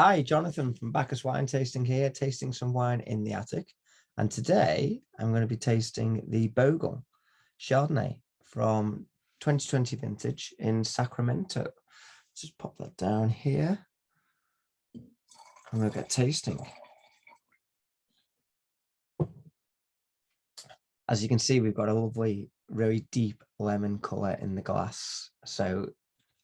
Hi, Jonathan from Bacchus Wine Tasting here, tasting some wine in the attic. And today I'm going to be tasting the Bogle Chardonnay from 2020 vintage in Sacramento. Just pop that down here and we'll get tasting. As you can see, we've got a lovely, really deep lemon color in the glass. So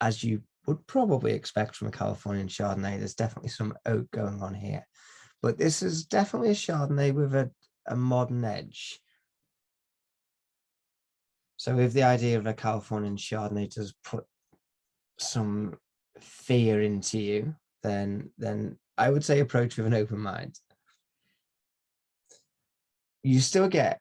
as you would probably expect from a Californian Chardonnay, there's definitely some oak going on here. But this is definitely a Chardonnay with a modern edge. So if the idea of a Californian Chardonnay does put some fear into you, then I would say approach with an open mind. You still get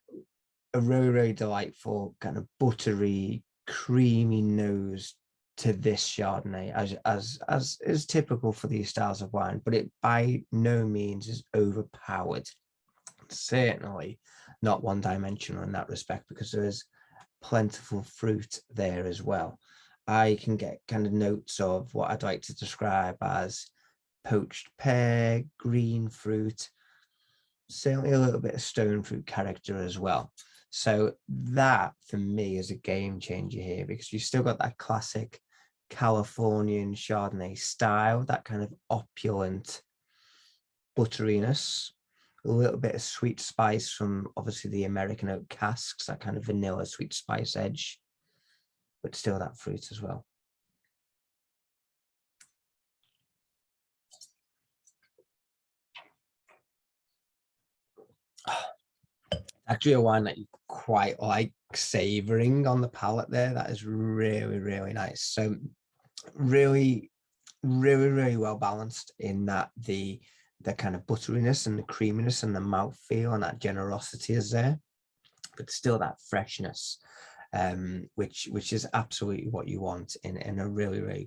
a really delightful kind of buttery, creamy nose to this Chardonnay, as is typical for these styles of wine, but it by no means is overpowered. Certainly not one-dimensional in that respect, because there is plentiful fruit there as well. I can get kind of notes of what I'd like to describe as poached pear, green fruit, certainly a little bit of stone fruit character as well. So that for me is a game changer here, because you still got that classic Californian Chardonnay style, that kind of opulent butteriness, a little bit of sweet spice from obviously the American oak casks, that kind of vanilla sweet spice edge, but still that fruit as well. Actually a wine that you quite like savoring on the palate there. That is really nice. So really well balanced in that the kind of butteriness and the creaminess and the mouthfeel and that generosity is there, but still that freshness, which is absolutely what you want in a really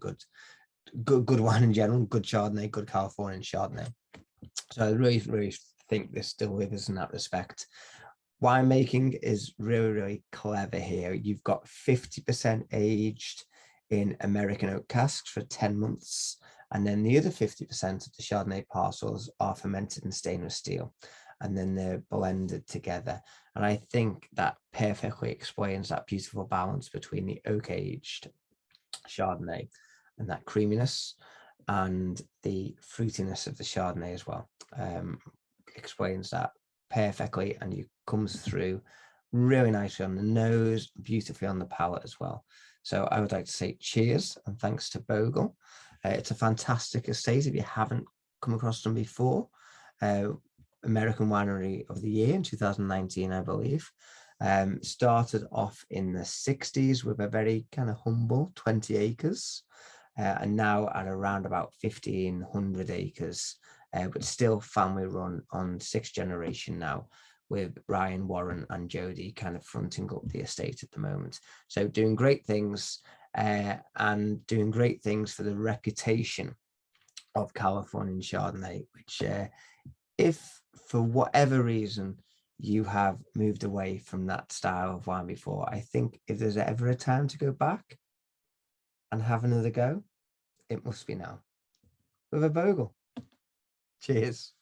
good wine in general, good Chardonnay, good Californian Chardonnay. So I really think this delivers in that respect. Winemaking is really clever here. You've got 50% aged in American oak casks for 10 months. And then the other 50% of the Chardonnay parcels are fermented in stainless steel. And then they're blended together. And I think that perfectly explains that beautiful balance between the oak aged Chardonnay and that creaminess and the fruitiness of the Chardonnay as well. Explains that perfectly, and you comes through really nicely on the nose, beautifully on the palate as well. So I would like to say cheers and thanks to Bogle. It's a fantastic estate if you haven't come across them before. American Winery of the Year in 2019, I believe. Started off in the 60s with a very kind of humble 20 acres, and now at around about 1,500 acres, but still family run on 6th generation now, with Ryan, Warren and Jody kind of fronting up the estate at the moment. So doing great things, and doing great things for the reputation of Californian Chardonnay, which if for whatever reason you have moved away from that style of wine before, I think if there's ever a time to go back and have another go, it must be now with a Bogle. Cheers.